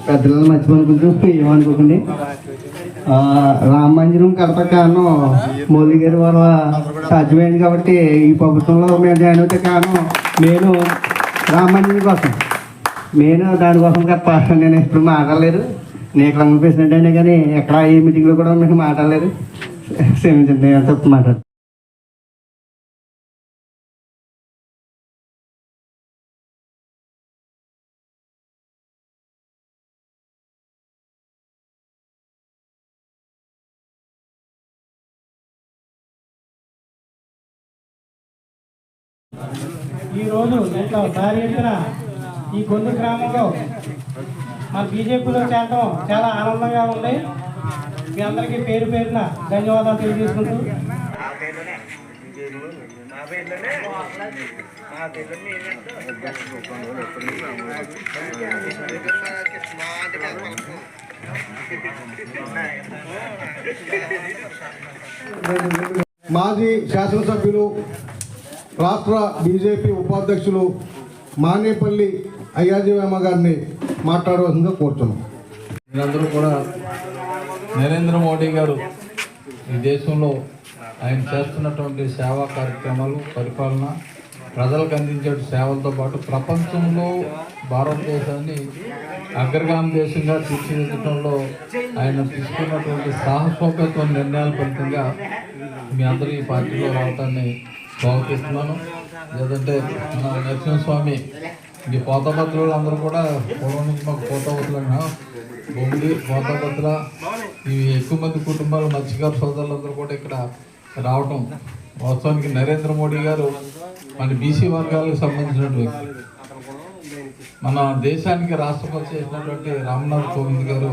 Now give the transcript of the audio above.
పెద్దలను మర్చిపోనుకుంటూ ఏమనుకోకండి. రామ మందిరం కడప కారణం మోదీ గారి వల్ల సాధ్యమైంది కాబట్టి ఈ ప్రభుత్వంలో మేము జాయిన్ అవుతే కారణం నేను రామ మందిరం కోసం, నేను దానికోసం తప్ప నేను ఎప్పుడు మాట్లాడలేదు. నేను ఇక్కడ ప్రెసిడెంట్ అయినా కానీ ఎక్కడ ఏ మీటింగ్లో కూడా మేము మాట్లాడలేదు. క్షమించండి, తప్పు మాట్లాడు. ఈరోజు ఇంట్లో భారీ ఎత్తున ఈ గొంతు గ్రామంలో మన బీజేపీలో చేరడం చాలా ఆనందంగా ఉంది. మీ అందరికీ పేరు పేరున ధన్యవాదాలు తెలియజేసుకుంటూ మాజీ శాసనసభ్యులు రాష్ట్ర బీజేపీ ఉపాధ్యక్షులు మానేపల్లి అయ్యాజీవేమ గారిని మాట్లాడవలసిందిగా కోరుతున్నాం. మీరందరూ కూడా నరేంద్ర మోడీ గారు ఈ దేశంలో ఆయన చేస్తున్నటువంటి సేవా కార్యక్రమాలు, పరిపాలన, ప్రజలకు అందించే సేవలతో పాటు ప్రపంచంలో భారతదేశాన్ని అగ్రగామి దేశంగా తీర్చిదిద్దడంలో ఆయన తీసుకున్నటువంటి సాహసోపేత నిర్ణయాల ఫలితంగా మీ అందరూ ఈ పార్టీలో రావటాన్ని స్వాగతిస్తున్నాను. లేదంటే మన నరసింహస్వామి ఈ పోతాభద్రులు అందరూ కూడా పూర్వం నుంచి మాకు పోతాభద్రులు బొమ్మిడి, పోతాభద్ర, ఇవి ఎక్కువ మంది కుటుంబాలు మత్స్యకారు సోదరులందరూ కూడా ఇక్కడ రావటం వాస్తవానికి నరేంద్ర మోడీ గారు మన బీసీ వర్గాలకు సంబంధించినటువంటి మన దేశానికి రాష్ట్రపతి చేసినటువంటి రామ్నాథ్ కోవింద్ గారు